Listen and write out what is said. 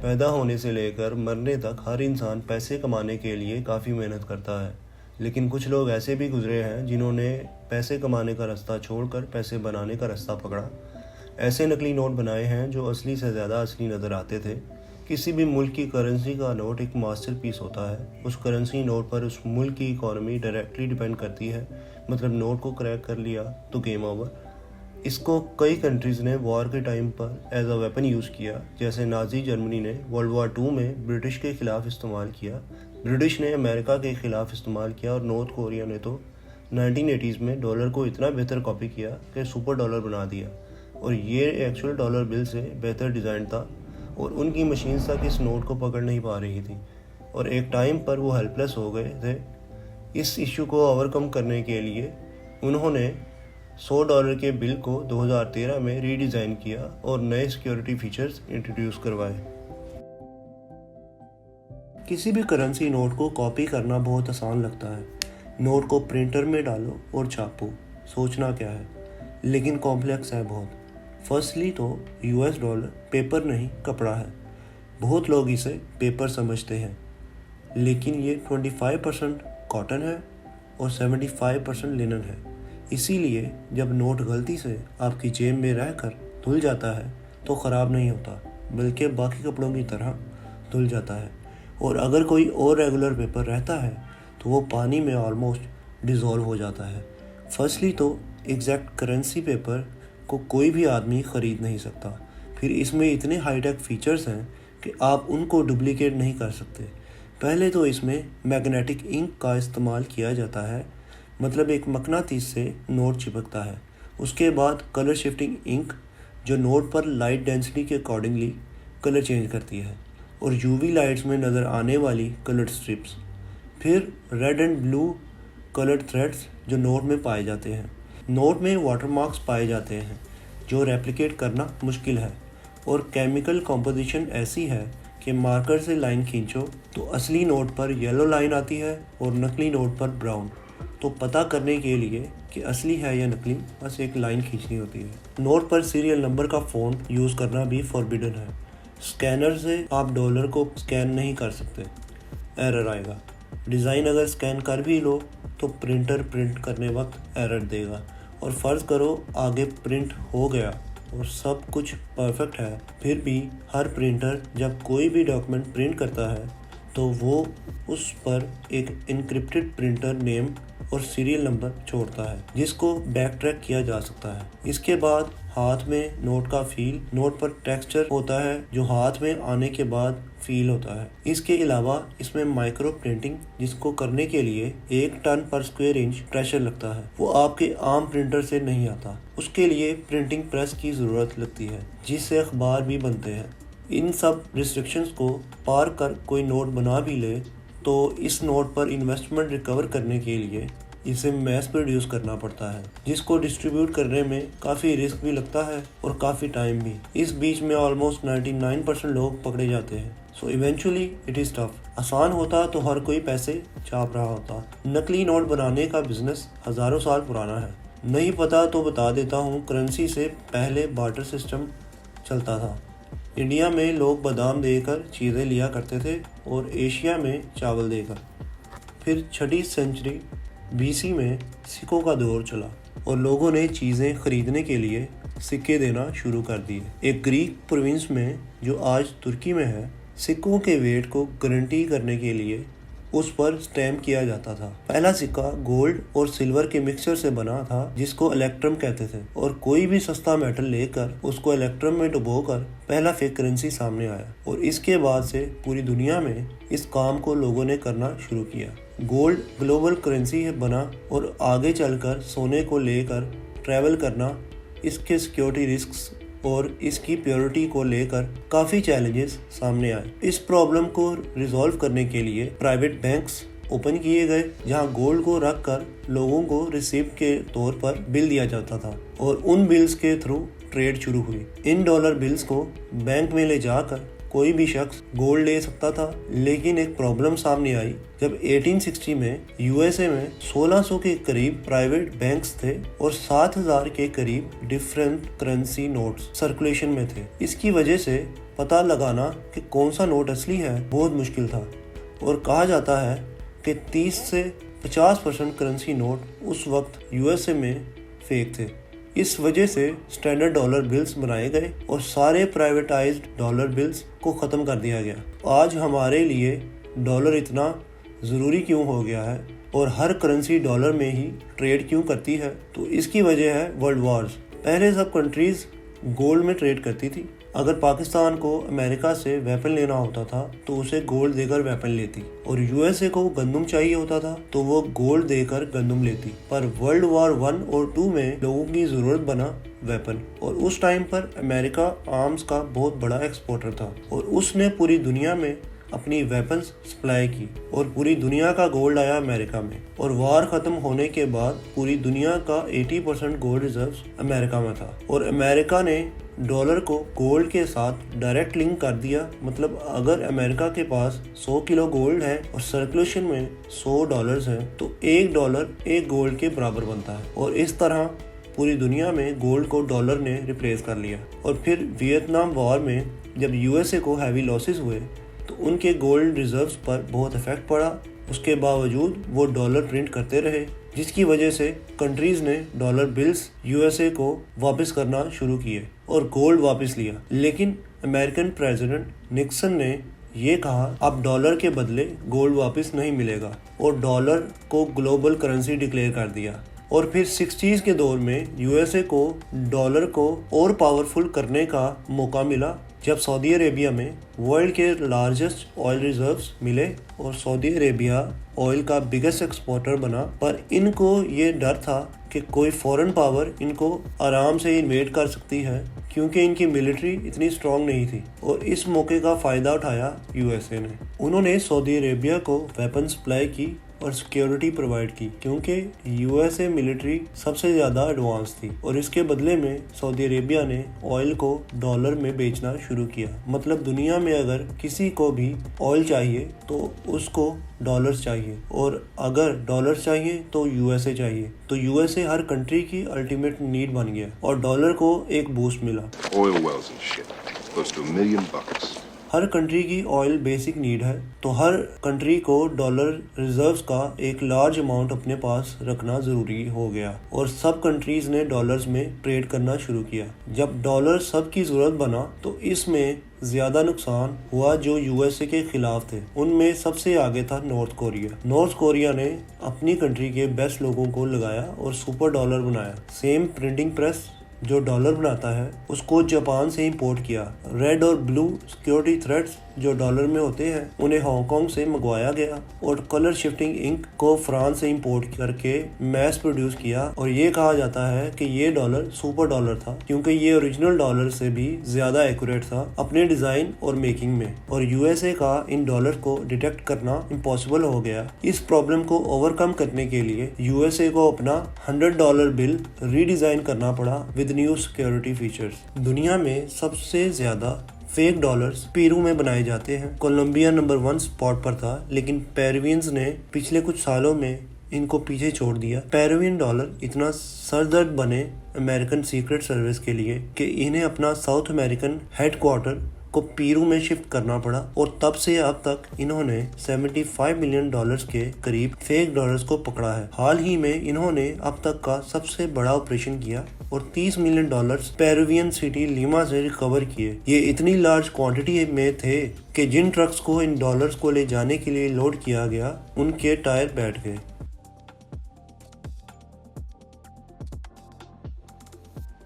पैदा होने से लेकर मरने तक हर इंसान पैसे कमाने के लिए काफ़ी मेहनत करता है, लेकिन कुछ लोग ऐसे भी गुजरे हैं जिन्होंने पैसे कमाने का रास्ता छोड़कर पैसे बनाने का रास्ता पकड़ा। ऐसे नकली नोट बनाए हैं जो असली से ज़्यादा असली नज़र आते थे। किसी भी मुल्क की करेंसी का नोट एक मास्टरपीस होता है। उस करेंसी नोट पर उस मुल्क की इकॉनमी डायरेक्टली डिपेंड करती है। मतलब नोट को क्रैक कर लिया तो गेम ओवर। इसको कई कंट्रीज़ ने वॉर के टाइम पर एज अ वेपन यूज़ किया। जैसे नाजी जर्मनी ने वर्ल्ड वॉर 2 में ब्रिटिश के ख़िलाफ़ इस्तेमाल किया, ब्रिटिश ने अमेरिका के ख़िलाफ़ इस्तेमाल किया, और नॉर्थ कोरिया ने तो 1980s में डॉलर को इतना बेहतर कॉपी किया कि सुपर डॉलर बना दिया। और ये एक्चुअल डॉलर बिल से बेहतर डिज़ाइन था, और उनकी मशीन्स तक इस नोट को पकड़ नहीं पा रही थी, और एक टाइम पर वो हेल्पलेस हो गए थे। इस इशू को ओवरकम करने के लिए उन्होंने $100 के बिल को 2013 में रीडिज़ाइन किया और नए सिक्योरिटी फीचर्स इंट्रोड्यूस करवाए। किसी भी करेंसी नोट को कॉपी करना बहुत आसान लगता है। नोट को प्रिंटर में डालो और छापो, सोचना क्या है, लेकिन कॉम्प्लेक्स है बहुत। फर्स्टली तो US डॉलर पेपर नहीं कपड़ा है। बहुत लोग इसे पेपर समझते हैं, लेकिन ये 25% कॉटन है और 75% लिनन है। इसीलिए जब नोट गलती से आपकी जेब में रहकर धुल जाता है तो ख़राब नहीं होता, बल्कि बाकी कपड़ों की तरह धुल जाता है। और अगर कोई और रेगुलर पेपर रहता है तो वो पानी में ऑलमोस्ट डिज़ोल्व हो जाता है। फर्स्टली तो एग्जैक्ट करेंसी पेपर को कोई भी आदमी ख़रीद नहीं सकता। फिर इसमें इतने हाईटेक फीचर्स हैं कि आप उनको डुप्लीकेट नहीं कर सकते। पहले तो इसमें मैग्नेटिक इंक का इस्तेमाल किया जाता है, मतलब एक मकनातीस से नोट चिपकता है। उसके बाद कलर शिफ्टिंग इंक, जो नोट पर लाइट डेंसिटी के अकॉर्डिंगली कलर चेंज करती है, और UV लाइट्स में नज़र आने वाली कलर्ड स्ट्रिप्स। फिर red and blue coloured threads जो नोट में पाए जाते हैं। नोट में वाटरमार्क्स पाए जाते हैं जो रेप्लिकेट करना मुश्किल है, और केमिकल कॉम्पोजिशन ऐसी है कि मार्कर से लाइन खींचो तो असली नोट पर येलो लाइन आती है और नकली नोट पर ब्राउन। तो पता करने के लिए कि असली है या नकली, बस एक लाइन खींचनी होती है। नोट पर सीरियल नंबर का फ़ॉन्ट यूज़ करना भी फॉरबिडन है। स्कैनर से आप डॉलर को स्कैन नहीं कर सकते, एरर आएगा। डिज़ाइन अगर स्कैन कर भी लो तो प्रिंटर प्रिंट करने वक्त एरर देगा। और फ़र्ज़ करो आगे प्रिंट हो गया और सब कुछ परफेक्ट है, फिर भी हर प्रिंटर जब कोई भी डॉक्यूमेंट प्रिंट करता है तो वो उस पर एक इनक्रिप्टेड प्रिंटर नेम और सीरियल नंबर छोड़ता है, जिसको बैक ट्रैक किया जा सकता है। इसके बाद हाथ में नोट का फील, नोट पर टेक्सचर होता है जो हाथ में आने के बाद फील होता है। इसके अलावा इसमें माइक्रो प्रिंटिंग, जिसको करने के लिए 1 टन पर स्क्वायर इंच प्रेशर लगता है, वो आपके आम प्रिंटर से नहीं आता। उसके लिए प्रिंटिंग प्रेस की ज़रूरत लगती है, जिससे अखबार भी बनते हैं। इन सब रिस्ट्रिक्शंस को पार कर कोई नोट बना भी ले तो इस नोट पर इन्वेस्टमेंट रिकवर करने के लिए इसे मैस प्रोड्यूस करना पड़ता है, जिसको डिस्ट्रीब्यूट करने में काफ़ी रिस्क भी लगता है और काफ़ी टाइम भी। इस बीच में ऑलमोस्ट 99% लोग पकड़े जाते हैं। So eventually it is tough. आसान होता तो हर कोई पैसे छाप रहा होता। नकली नोट बनाने का बिजनेस हज़ारों साल पुराना है। नहीं पता तो बता देता हूँ, करेंसी से पहले बार्टर सिस्टम चलता था। इंडिया में लोग बादाम देकर चीज़ें लिया करते थे और एशिया में चावल देकर। फिर 6वीं सेंचुरी BC में सिक्कों का दौर चला और लोगों ने चीज़ें खरीदने के लिए सिक्के देना शुरू कर दिए। एक ग्रीक प्रोविंस में, जो आज तुर्की में है, सिक्कों के वेट को गारंटी करने के लिए उस पर स्टैम्प किया जाता था। पहला सिक्का गोल्ड और सिल्वर के मिक्सचर से बना था, जिसको इलेक्ट्रम कहते थे, और कोई भी सस्ता मेटल लेकर उसको इलेक्ट्रम में डुबोकर पहला फेक करेंसी सामने आया। और इसके बाद से पूरी दुनिया में इस काम को लोगों ने करना शुरू किया। गोल्ड ग्लोबल करेंसी बना और आगे चलकर सोने को लेकर ट्रैवल करना, इसके सिक्योरिटी रिस्क्स और इसकी प्योरिटी को लेकर काफ़ी चैलेंजेस सामने आए। इस प्रॉब्लम को रिजॉल्व करने के लिए प्राइवेट बैंक्स ओपन किए गए, जहां गोल्ड को रख कर लोगों को रिसिप्ट के तौर पर बिल दिया जाता था, और उन बिल्स के थ्रू ट्रेड शुरू हुई। इन डॉलर बिल्स को बैंक में ले जाकर कोई भी शख्स गोल्ड ले सकता था। लेकिन एक प्रॉब्लम सामने आई जब 1860 में USA में 1600 के करीब प्राइवेट बैंक्स थे और 7000 के करीब डिफरेंट करेंसी नोट्स सर्कुलेशन में थे। इसकी वजह से पता लगाना कि कौन सा नोट असली है बहुत मुश्किल था और कहा जाता है कि 30 से 50% करेंसी नोट उस वक्त यूएसए में फेक थे। इस वजह से स्टैंडर्ड डॉलर बिल्स बनाए गए और सारे प्राइवेटाइज्ड डॉलर बिल्स को ख़त्म कर दिया गया। आज हमारे लिए डॉलर इतना ज़रूरी क्यों हो गया है और हर करेंसी डॉलर में ही ट्रेड क्यों करती है? तो इसकी वजह है वर्ल्ड वार्स। पहले सब कंट्रीज़ गोल्ड में ट्रेड करती थी। अगर पाकिस्तान को अमेरिका से वेपन लेना होता था तो उसे गोल्ड देकर वेपन लेती और यूएसए को गंदम चाहिए होता था तो वो गोल्ड देकर गंदम लेती। पर वर्ल्ड वॉर 1 और 2 में लोगों की ज़रूरत बना वेपन और उस टाइम पर अमेरिका आर्म्स का बहुत बड़ा एक्सपोर्टर था और उसने पूरी दुनिया में अपनी वेपन्स सप्लाई की और पूरी दुनिया का गोल्ड आया अमेरिका में। और वार ख़त्म होने के बाद पूरी दुनिया का 80% गोल्ड रिजर्व्स अमेरिका में था और अमेरिका ने डॉलर को गोल्ड के साथ डायरेक्ट लिंक कर दिया। मतलब अगर अमेरिका के पास 100 किलो गोल्ड है और सर्कुलेशन में 100 डॉलर्स हैं तो $1 एक गोल्ड के बराबर बनता है और इस तरह पूरी दुनिया में गोल्ड को डॉलर ने रिप्लेस कर लिया। और फिर वियतनाम वॉर में जब यूएसए को हैवी लॉसेस हुए तो उनके गोल्ड रिजर्व्स पर बहुत इफेक्ट पड़ा। उसके बावजूद वो डॉलर प्रिंट करते रहे जिसकी वजह से कंट्रीज ने डॉलर बिल्स यूएसए को वापस करना शुरू किए और गोल्ड वापस लिया। लेकिन अमेरिकन प्रेसिडेंट निक्सन ने ये कहा अब डॉलर के बदले गोल्ड वापस नहीं मिलेगा और डॉलर को ग्लोबल करेंसी डिक्लेयर कर दिया। और फिर 60s के दौर में यूएसए को डॉलर को और पावरफुल करने का मौका मिला जब सऊदी अरेबिया में वर्ल्ड के लार्जेस्ट ऑयल रिजर्व्स मिले और सऊदी अरेबिया ऑयल का बिगेस्ट एक्सपोर्टर बना। पर इनको ये डर था कि कोई फॉरेन पावर इनको आराम से इन्वेड कर सकती है क्योंकि इनकी मिलिट्री इतनी स्ट्रांग नहीं थी और इस मौके का फ़ायदा उठाया यूएसए ने। उन्होंने सऊदी अरेबिया को वेपन सप्लाई की और सिक्योरिटी प्रोवाइड की क्योंकि यूएसए मिलिट्री सबसे ज़्यादा एडवांस थी और इसके बदले में सऊदी अरेबिया ने ऑयल को डॉलर में बेचना शुरू किया। मतलब दुनिया में अगर किसी को भी ऑयल चाहिए तो उसको डॉलर्स चाहिए और अगर डॉलर्स चाहिए तो यूएसए चाहिए। तो यूएसए हर कंट्री की अल्टीमेट नीड बन गया और डॉलर को एक बूस्ट मिला। Oil wells and shit. Close to $1 million. Her country की ऑयल बेसिक नीड है तो हर कंट्री को डॉलर रिजर्व्स का एक लार्ज अमाउंट अपने पास रखना ज़रूरी हो गया और सब कंट्रीज़ ने डॉलर्स में ट्रेड करना शुरू किया। जब डॉलर सबकी ज़रूरत बना तो इसमें ज़्यादा नुकसान हुआ जो यूएसए के खिलाफ थे। उनमें सबसे आगे था नॉर्थ कोरिया। नॉर्थ कोरिया ने अपनी कंट्री के बेस्ट लोगों को लगाया और सुपर डॉलर बनाया। सेम प्रिंटिंग प्रेस जो डॉलर बनाता है उसको जापान से इंपोर्ट किया। रेड और ब्लू सिक्योरिटी थ्रेड्स जो डॉलर में होते हैं उन्हें हांगकांग से मंगवाया गया और कलर शिफ्टिंग इंक को फ्रांस से इंपोर्ट करके मैस प्रोड्यूस किया। और ये कहा जाता है कि ये डॉलर सुपर डॉलर था क्योंकि ये ओरिजिनल डॉलर से भी ज्यादा एक्यूरेट था अपने डिजाइन और मेकिंग में और यूएसए का इन डॉलर को डिटेक्ट करना इम्पॉसिबल हो गया। इस प्रॉब्लम को ओवरकम करने के लिए यूएसए को अपना $100 बिल रीडिजाइन करना पड़ा विद न्यू सिक्योरिटी फीचर्स। दुनिया में सबसे ज्यादा फेक डॉलर्स पेरू में बनाए जाते हैं। कोलंबिया नंबर 1 स्पॉट पर था लेकिन पेरुवियंस ने पिछले कुछ सालों में इनको पीछे छोड़ दिया। पेरुवियन डॉलर इतना सरदर्द बने अमेरिकन सीक्रेट सर्विस के लिए कि इन्हें अपना साउथ अमेरिकन हेडक्वार्टर को पेरू में शिफ्ट करना पड़ा और तब से अब तक इन्होंने $75 मिलियन के करीब फेक डॉलर्स को पकड़ा है। हाल ही में इन्होंने अब तक का सबसे बड़ा ऑपरेशन किया और $30 मिलियन पेरुवियन सिटी लीमा से रिकवर किए। ये इतनी लार्ज क्वांटिटी में थे कि जिन ट्रक्स को इन डॉलर्स को ले जाने के लिए लोड किया गया उनके टायर बैठ गए।